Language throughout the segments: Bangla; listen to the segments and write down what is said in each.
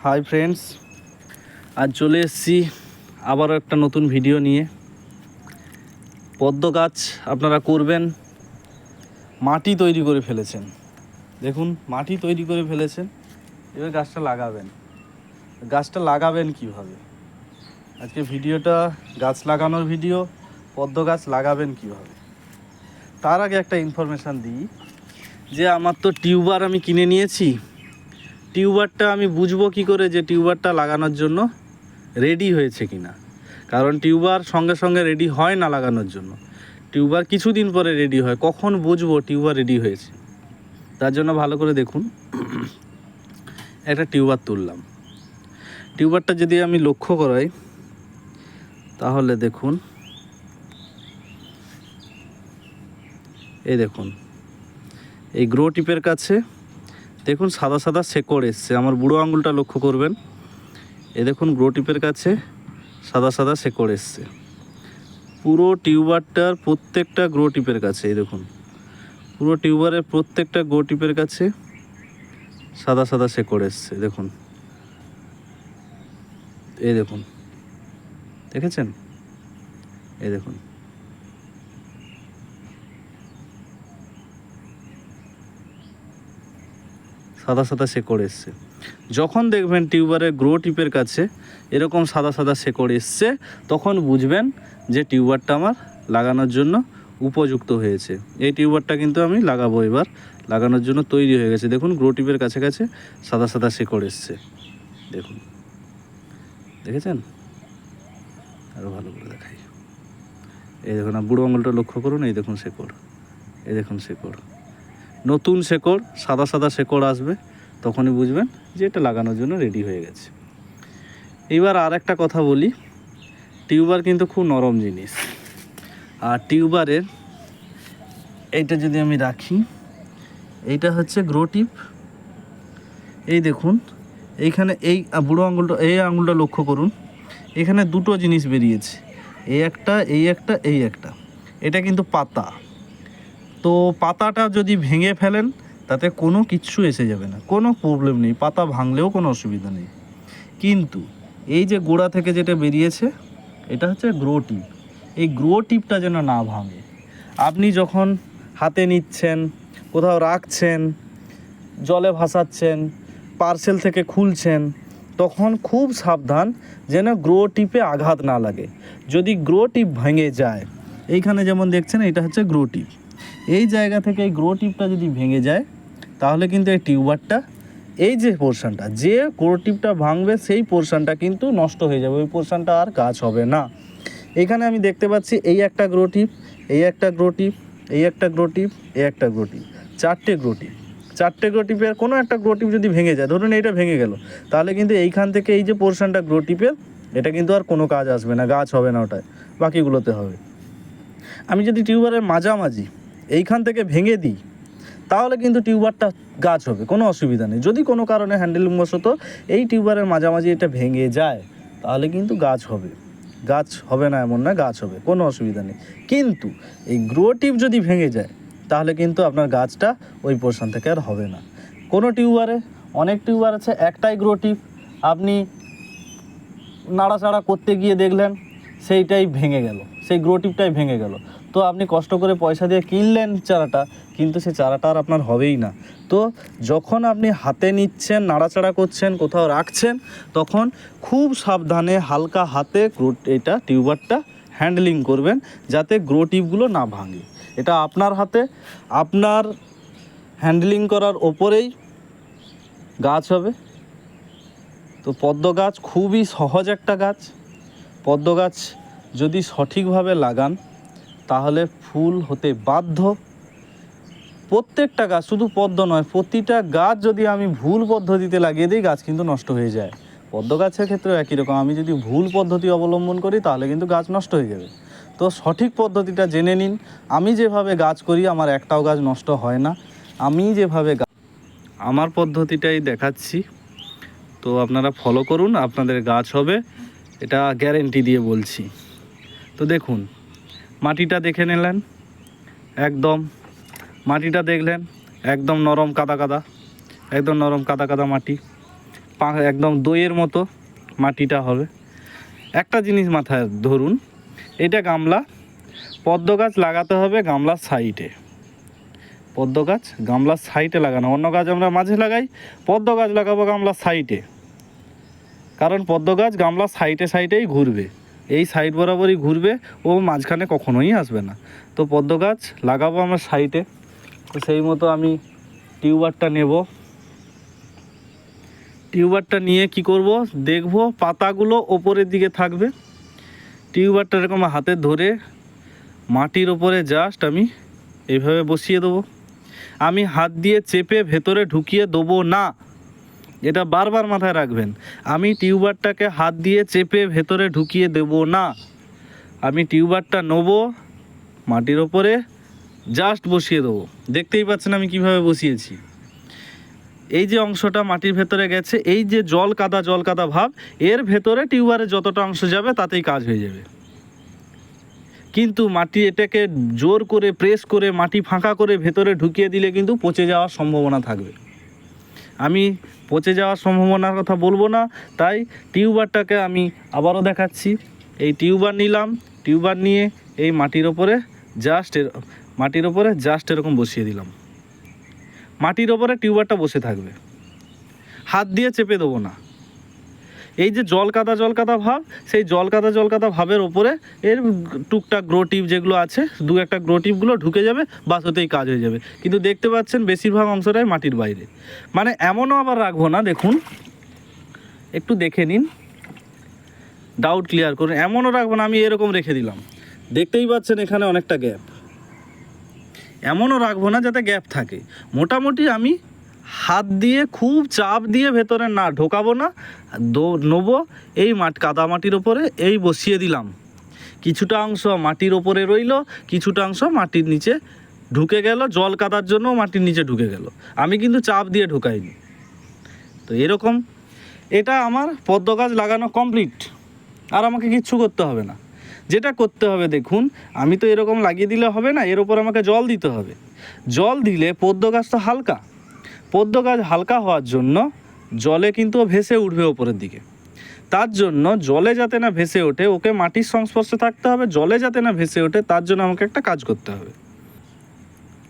হাই ফ্রেন্ডস, আজ চলে এসেছি আবারও একটা নতুন ভিডিও নিয়ে। পদ্ম গাছ আপনারা করবেন, মাটি তৈরি করে ফেলেছেন। দেখুন, মাটি তৈরি করে ফেলেছেন, এবার গাছটা লাগাবেন কীভাবে? আজকে ভিডিওটা গাছ লাগানোর ভিডিও, পদ্ম গাছ লাগাবেন কীভাবে। তার আগে একটা ইনফরমেশান দিই যে আমার তো টিউবার আমি কিনে নিয়েছি। টিউবারটা আমি বুঝবো কী করে যে টিউবারটা লাগানোর জন্য রেডি হয়েছে কি না? কারণ টিউবার সঙ্গে সঙ্গে রেডি হয় না লাগানোর জন্য, টিউবার কিছুদিন পরে রেডি হয়। কখন বুঝবো টিউবার রেডি হয়েছে? তার জন্য ভালো করে দেখুন, একটা টিউবার তুললাম। টিউবারটা যদি আমি লক্ষ্য করাই তাহলে দেখুন, এই দেখুন, এই গ্রো টিপের কাছে দেখুন সাদা সাদা শেকড় এসছে। আমার বুড়ো আঙুলটা লক্ষ্য করবেন, এই দেখুন গ্রো টিপের কাছে সাদা সাদা শেকড় এসছে। পুরো টিউবারটার প্রত্যেকটা গ্রো টিপের কাছে, এই দেখুন পুরো টিউবারের প্রত্যেকটা গ্রো টিপের কাছে সাদা সাদা শেকড় এসছে। দেখুন, এই দেখুন, দেখেছেন? এই দেখুন, সাদা সাদা শেকড় এসছে। যখন দেখবেন টিউবারের গ্রো টিপের কাছে এরকম সাদা সাদা শেকড় এসছে, তখন বুঝবেন যে টিউবারটা আমার লাগানোর জন্য উপযুক্ত হয়েছে। এই টিউবারটা কিন্তু আমি লাগাবো, এবার লাগানোর জন্য তৈরি হয়ে গেছে। দেখুন গ্রো টিপের কাছে কাছে সাদা সাদা শেকড় এসছে। দেখুন, দেখেছেন? আরও ভালো করে দেখাই, এই দেখুন, বুড়ো আঙুলটা লক্ষ্য করুন, এই দেখুন শেকড়, এই দেখুন শেকড়, নতুন শেকড়, সাদা সাদা শেকড় আসবে, তখনই বুঝবেন যে এটা লাগানোর জন্য রেডি হয়ে গেছে। এবার আর একটা কথা বলি, টিউবার কিন্তু খুব নরম জিনিস। আর টিউবারের এইটা যদি আমি রাখি, এইটা হচ্ছে গ্রো টিপ। এই দেখুন, এইখানে এই বুড়ো আঙুলটা, এই আঙুলটা লক্ষ্য করুন, এখানে দুটো জিনিস বেরিয়েছে, এই একটা, এই একটা, এই একটা। এটা কিন্তু পাতা। তো পাতাটা যদি ভেঙে ফেলেন তাতে কোনো কিচ্ছু এসে যাবে না, কোনো প্রবলেম নেই, পাতা ভাঙলেও কোনো অসুবিধা নেই। কিন্তু এই যে গোড়া থেকে যেটা বেরিয়েছে, এটা হচ্ছে গ্রো টিপ। এই গ্রো টিপটা যেন না ভাঙে। আপনি যখন হাতে নিচ্ছেন, কোথাও রাখছেন, জলে ভাসাচ্ছেন, পার্সেল থেকে খুলছেন, তখন খুব সাবধান যেন গ্রো টিপে আঘাত না লাগে। যদি গ্রো টিপ ভেঙে যায়, এইখানে যেমন দেখছেন এটা হচ্ছে গ্রো টিপ, এই জায়গা থেকে এই গ্রো টিপটা যদি ভেঙে যায়, তাহলে কিন্তু এই টিউবারটা, এই যে পোর্শনটা, যে গ্রো টিপটা ভাঙবে সেই পোর্শনটা কিন্তু নষ্ট হয়ে যাবে, ওই পোর্শনটা আর গাছ হবে না। এখানে আমি দেখতে পাচ্ছি এই একটা গ্রো টিপ, এই একটা গ্রো টিপ, এই একটা গ্রো টিপ, এই একটা গ্রো টিপ, চারটে গ্রো টিপ। চারটে গ্রো টিপের কোনো একটা গ্রো টিপ যদি ভেঙে যায়, ধরুন এইটা ভেঙে গেল, তাহলে কিন্তু এইখান থেকে এই যে পোর্শনটা গ্রো টিপের, এটা কিন্তু আর কোনো কাজ আসবে না, গাছ হবে না, ওটায় বাকিগুলোতে হবে। আমি যদি টিউবারের মাঝামাঝি এইখান থেকে ভেঙে দিই, তাহলে কিন্তু টিউবারটা গাছ হবে, কোনো অসুবিধা নেই। যদি কোনো কারণে হ্যান্ডেলবশত এই টিউবারের মাঝামাঝি এটা ভেঙে যায়, তাহলে কিন্তু গাছ হবে। গাছ হবে না এমন না, গাছ হবে, কোনো অসুবিধা নেই। কিন্তু এই গ্রো টিপ যদি ভেঙে যায়, তাহলে কিন্তু আপনার গাছটা ওই পোর্শন থেকে আর হবে না। কোনো টিউবারে, অনেক টিউবার আছে একটাই গ্রো টিপ, আপনি নাড়াচাড়া করতে গিয়ে দেখলেন সেইটাই ভেঙে গেল, সেই গ্রো টিপটাই ভেঙে গেল। তো আপনি কষ্ট করে পয়সা দিয়ে কিনলেন চারাটা, কিন্তু সেই চারাটা আর আপনার হবেই না। তো যখন আপনি হাতে নিচ্ছেন, নাড়াচাড়া করছেন, কোথাও রাখছেন, তখন খুব সাবধানে হালকা হাতে এটা টিউবারটা হ্যান্ডলিং করবেন, যাতে গ্রো টিপগুলো না ভাঙে। এটা আপনার হাতে, আপনার হ্যান্ডলিং করার ওপরেই গাছ হবে। তো পদ্ম গাছ খুবই সহজ একটা গাছ। পদ্ম গাছ যদি সঠিকভাবে লাগান, তাহলে ফুল হতে বাধ্য। প্রত্যেকটা গাছ, শুধু পদ্ম নয়, প্রতিটা গাছ যদি আমি ভুল পদ্ধতিতে লাগিয়ে দিই, গাছ কিন্তু নষ্ট হয়ে যায়। পদ্ম গাছের ক্ষেত্রেও একই রকম, আমি যদি ভুল পদ্ধতি অবলম্বন করি, তাহলে কিন্তু গাছ নষ্ট হয়ে যাবে। তো সঠিক পদ্ধতিটা জেনে নিন। আমি যেভাবে গাছ করি, আমার একটাও গাছ নষ্ট হয় না। আমি যেভাবে আমার পদ্ধতিটাই দেখাচ্ছি, তো আপনারা ফলো করুন, আপনাদের গাছ হবে, এটা গ্যারেন্টি দিয়ে বলছি। তো দেখুন, মাটিটা দেখে নিলেন, একদম মাটিটা দেখলেন, একদম নরম কাদা কাদা, একদম নরম কাদা কাদা মাটি। একদম দইয়ের মতো মাটিটা হবে। একটা জিনিস মাথায় ধরুন, এটা গামলা, পদ্ম গাছ লাগাতে হবে গামলার সাইডে। পদ্ম গাছ গামলার সাইডে লাগানো, অন্য গাছ আমরা মাঝে লাগাই, পদ্ম গাছ লাগাবো গামলার সাইডে, কারণ পদ্ম গাছ গামলার সাইডেই ঘুরবে, এই সাইড বরাবরই ঘুরবে, ও মাঝখানে কখনোই আসবে না। তো পদ্ম গাছ লাগাবো আমরা সাইডে। তো সেই মতো আমি টিউবারটা নেব। টিউবারটা নিয়ে কি করব, দেখব পাতাগুলো ওপরের দিকে থাকবে। টিউবারটা এরকম হাতে ধরে মাটির ওপরে জাস্ট আমি এইভাবে বসিয়ে দেবো। আমি হাত দিয়ে চেপে ভেতরে ঢুকিয়ে দেবো না, এটা বারবার মাথায় রাখবেন। আমি টিউবারটাকে হাত দিয়ে চেপে ভেতরে ঢুকিয়ে দেব না। আমি টিউবারটা নেব, মাটির ওপরে জাস্ট বসিয়ে দেবো। দেখতেই পাচ্ছেন আমি কিভাবে বসিয়েছি। এই যে অংশটা মাটির ভেতরে গেছে, এই যে জল কাদা ভাব, এর ভেতরে টিউবারে যতটা অংশ যাবে তাতেই কাজ হয়ে যাবে। কিন্তু মাটি এটাকে জোর করে প্রেস করে মাটি ফাঁকা করে ভেতরে ঢুকিয়ে দিলে কিন্তু পচে যাওয়ার সম্ভাবনা থাকবে। আমি পচে যাওয়ার সম্ভাবনার কথা বলবো না, তাই টিউবারটাকে আমি আবারও দেখাচ্ছি। এই টিউবার নিলাম, টিউবার নিয়ে এই মাটির ওপরে জাস্ট এরকম বসিয়ে দিলাম। মাটির ওপরে টিউবারটা বসে থাকবে, হাত দিয়ে চেপে দেবো না। এই যে জল কাদা ভাব, সেই জল কাদা ভাবের ওপরে এর টুকটাক গ্রো টিপ যেগুলো আছে, দু একটা গ্রো টিপগুলো ঢুকে যাবে, বাস ওতেই কাজ হয়ে যাবে। কিন্তু দেখতে পাচ্ছেন বেশিরভাগ অংশটাই মাটির বাইরে। মানে এমনও আবার রাখবো না, দেখুন একটু দেখে নিন, ডাউট ক্লিয়ার করুন। এমনও রাখবো না আমি এরকম রেখে দিলাম, দেখতেই পাচ্ছেন এখানে অনেকটা গ্যাপ। এমনও রাখবো না যাতে গ্যাপ থাকে। মোটামুটি আমি হাত দিয়ে খুব চাপ দিয়ে ভেতরে না ঢোকাবো না, নেবো এই কাদা মাটির ওপরে এই বসিয়ে দিলাম। কিছুটা অংশ মাটির ওপরে রইল, কিছুটা অংশ মাটির নিচে ঢুকে গেল, জল কাদার জন্য মাটির নিচে ঢুকে গেল। আমি কিন্তু চাপ দিয়ে ঢোকাইনি। তো এরকম এটা আমার পদ্ম গাছ লাগানো কমপ্লিট, আর আমাকে কিচ্ছু করতে হবে না। যেটা করতে হবে দেখুন, আমি তো এরকম লাগিয়ে দিলে হবে না, এর ওপর আমাকে জল দিতে হবে। জল দিলে পদ্ম গাছ তো হালকা, পদ্ম গাছ হালকা হওয়ার জন্য জলে কিন্তু ভেসে উঠবে ওপরের দিকে। তার জন্য জলে যাতে না ভেসে ওঠে, ওকে মাটির সংস্পর্শে থাকতে হবে। জলে যাতে না ভেসে ওঠে তার জন্য আমাকে একটা কাজ করতে হবে।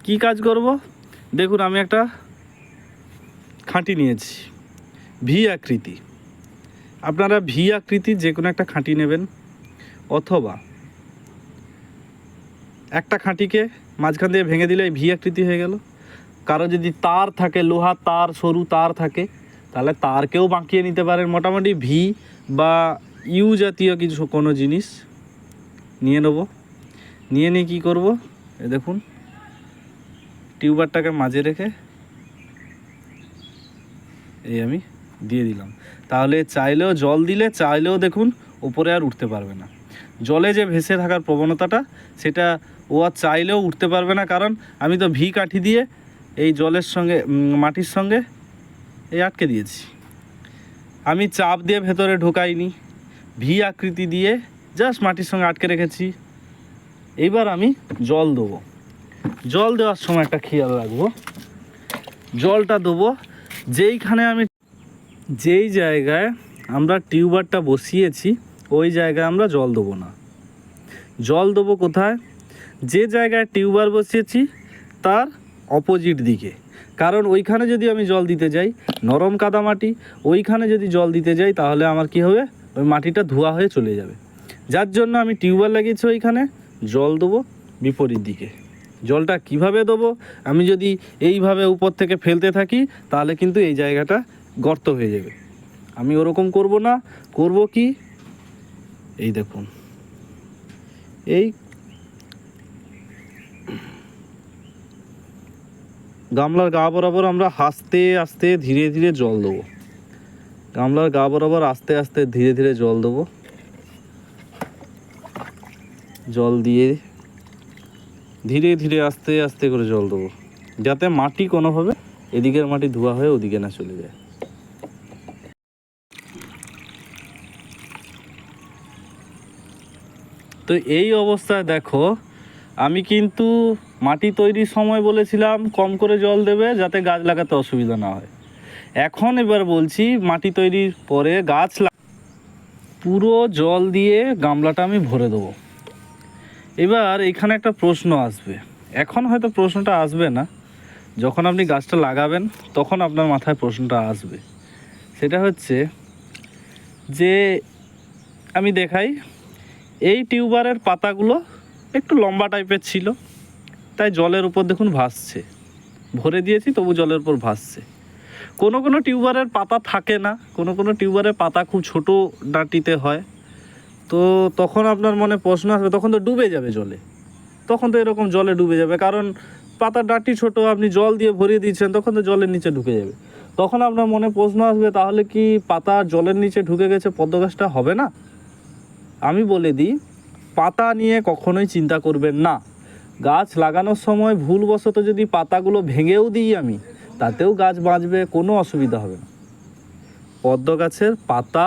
কি কাজ করব দেখুন, আমি একটা খাঁটি নিয়েছি ভি আকৃতি। আপনারা ভি আকৃতির যে কোনো একটা খাঁটি নেবেন, অথবা একটা খাঁটিকে মাঝখান দিয়ে ভেঙে দিলে ভি আকৃতি হয়ে গেল। কারো যদি তার থাকে, লোহার তার, সরু তার থাকে, তাহলে তারকেও বাঁকিয়ে নিতে পারেন। মোটামুটি ভি বা ইউ জাতীয় কিছু কোনো জিনিস নিয়ে নেব। নিয়ে কী করব, দেখুন টিউবারটাকে মাঝে রেখে এই আমি দিয়ে দিলাম। তাহলে চাইলেও জল দিলে চাইলেও দেখুন উপরে আর উঠতে পারবে না। জলে যে ভেসে থাকার প্রবণতাটা, সেটা ও আর চাইলেও উঠতে পারবে না, কারণ আমি তো ভি কাঠি দিয়ে এই জলের সঙ্গে মাটির সঙ্গে এই আটকে দিয়েছি। আমি চাপ দিয়ে ভেতরে ঢোকাইনি, ভি আকৃতি দিয়ে জাস্ট মাটির সঙ্গে আটকে রেখেছি। এইবার আমি জল দেবো। জল দেওয়ার সময় একটা খেয়াল রাখবো, জলটা দেবো যেই জায়গায় আমরা টিউবারটা বসিয়েছি ওই জায়গায় আমরা জল দেবো না। জল দেবো কোথায়, যে জায়গায় টিউবার বসিয়েছি তার অপোজিট দিকে। কারণ ওইখানে যদি আমি জল দিতে যাই, নরম কাদামাটি, ওইখানে যদি জল দিতে যাই তাহলে আমার কি হবে, ওই মাটিটা ধোয়া হয়ে চলে যাবে। যার জন্য আমি টিউবার লাগিয়েছি ওইখানে, জল দেবো বিপরীত দিকে। জলটা কিভাবে দেবো, আমি যদি এইভাবে উপর থেকে ফেলতে থাকি তাহলে কিন্তু এই জায়গাটা গর্ত হয়ে যাবে। আমি ওরকম করব না, করব কি, এই দেখুন এই গামলার গা বরাবর আমরা আস্তে আস্তে ধীরে ধীরে জল দেবো। গামলার গা বরাবর আস্তে আস্তে ধীরে ধীরে জল দেবো। জল দিয়ে ধীরে ধীরে আস্তে আস্তে করে জল দেবো, যাতে মাটি কোনোভাবে এদিকের মাটি ধোয়া হয়ে ওদিকে না চলে যায়। তো এই অবস্থায় দেখো, আমি কিন্তু মাটি তৈরির সময় বলেছিলাম কম করে জল দেবে যাতে গাছ লাগাতে অসুবিধা না হয়। এখন এবার বলছি মাটি তৈরির পরে পুরো জল দিয়ে গামলাটা আমি ভরে দেবো। এবার এখানে একটা প্রশ্ন আসবে, এখন হয়তো প্রশ্নটা আসবে না, যখন আপনি গাছটা লাগাবেন তখন আপনার মাথায় প্রশ্নটা আসবে। সেটা হচ্ছে যে আমি দেখাই, এই টিউবারের পাতাগুলো একটু লম্বা টাইপের ছিল, তাই জলের উপর দেখুন ভাসছে, ভরে দিয়েছি তবু জলের উপর ভাসছে। কোনো কোনো টিউবারের পাতা থাকে না, কোনো কোনো টিউবারের পাতা খুব ছোট ডাঁটিতে হয়, তো তখন আপনার মনে প্রশ্ন আসবে, তখন তো ডুবে যাবে জলে, তখন তো এরকম জলে ডুবে যাবে, কারণ পাতার ডাঁটি ছোট, আপনি জল দিয়ে ভরিয়ে দিচ্ছেন, তখন তো জলের নিচে ঢুকে যাবে। তখন আপনার মনে প্রশ্ন আসবে, তাহলে কি পাতা জলের নিচে ঢুকে গেছে, পদ্ম গাছটা হবে না? আমি বলে দিই, পাতা নিয়ে কখনোই চিন্তা করবেন না। গাছ লাগানোর সময় ভুলবশত যদি পাতাগুলো ভেঙেও দিই আমি, তাতেও গাছ বাঁচবে, কোনো অসুবিধা হবে না। পদ্ম গাছের পাতা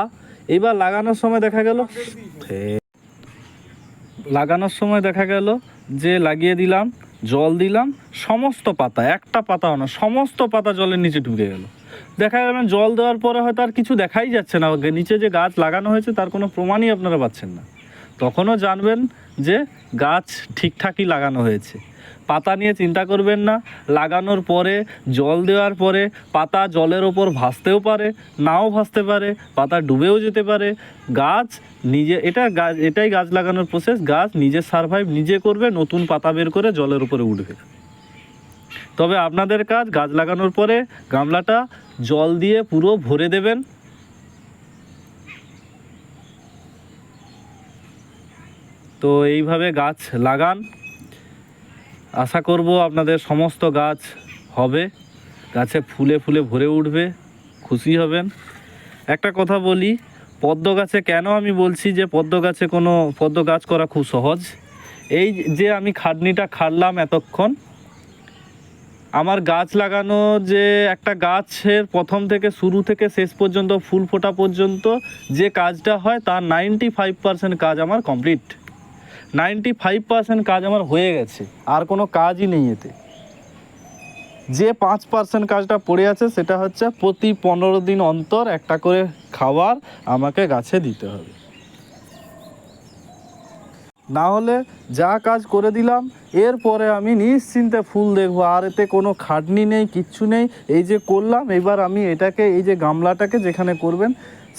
এবার লাগানোর সময় দেখা গেল যে লাগিয়ে দিলাম, জল দিলাম, সমস্ত পাতা, একটা পাতাও না, সমস্ত পাতা জলের নিচে ঢুকে গেল। দেখা গেল জল দেওয়ার পরে হয়তো আর কিছু দেখাই যাচ্ছে না, নিচে যে গাছ লাগানো হয়েছে তার কোনো প্রমাণই আপনারা পাচ্ছেন না। তখনও জানবেন যে গাছ ঠিকঠাকই লাগানো হয়েছে। পাতা নিয়ে চিন্তা করবেন না। লাগানোর পরে, জল দেওয়ার পরে পাতা জলের ওপর ভাসতেও পারে, নাও ভাসতে পারে, পাতা ডুবেও যেতে পারে। গাছ এটাই গাছ লাগানোর প্রসেস। গাছ নিজে সারভাইভ নিজে করবে, নতুন পাতা বের করে জলের উপরে উঠবে। তবে আপনাদের কাজ, গাছ লাগানোর পরে গামলাটা জল দিয়ে পুরো ভরে দেবেন। তো এইভাবে গাছ লাগান, আশা করব আপনাদের সমস্ত গাছ হবে, গাছে ফুলে ফুলে ভরে উঠবে, খুশি হবেন। একটা কথা বলি, পদ্ম গাছে কেন আমি বলছি যে পদ্ম গাছ করা খুব সহজ। এই যে আমি খাটনিটা খাটলাম এতক্ষণ, আমার গাছ লাগানো, যে একটা গাছের প্রথম থেকে শুরু থেকে শেষ পর্যন্ত ফুল ফোটা পর্যন্ত যে কাজটা হয়, তার 95% কাজ আমার কমপ্লিট। 95% কাজ আমার হয়ে গেছে, আর কোনো কাজই নেই এতে। যে 5% কাজটা পড়ে আছে, সেটা হচ্ছে প্রতি 15 দিন অন্তর একটা করে খাবার আমাকে গাছে দিতে হবে। না হলে যা কাজ করে দিলাম, এরপরে আমি নিশ্চিন্তে ফুল দেখবো, আর এতে কোনো খাটনি নেই, কিচ্ছু নেই। এই যে করলাম, এবার আমি এটাকে, এই যে গামলাটাকে যেখানে করবেন,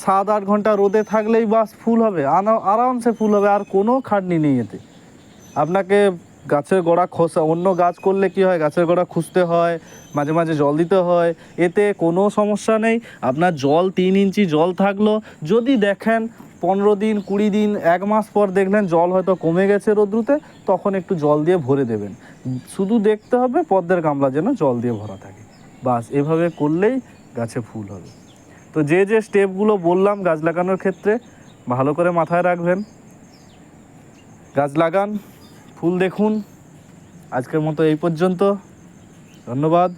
7-8 ঘন্টা রোদে থাকলেই বাস ফুল হবে, আরামসে ফুল হবে, আর কোনো খাটনি নেই এতে। আপনাকে গাছের গোড়া অন্য গাছ করলে কি হয়, গাছের গোড়া খুঁজতে হয়, মাঝে মাঝে জল দিতে হয়। এতে কোনো সমস্যা নেই। আপনার জল 3 ইঞ্চি জল থাকলো, যদি দেখেন 15 দিন, 20 দিন, 1 মাস পর দেখলেন জল হয়তো কমে গেছে রোদ্রুতে, তখন একটু জল দিয়ে ভরে দেবেন। শুধু দেখতে হবে পদ্মের গামলা যেন জল দিয়ে ভরা থাকে, বাস। এভাবে করলেই গাছে ফুল হবে। তো যে স্টেপগুলো বললাম গাছ লাগানোর ক্ষেত্রে, ভালো করে মাথায় রাখবেন। গাছ লাগান, ফুল দেখুন। আজকের মতো এই পর্যন্ত, ধন্যবাদ।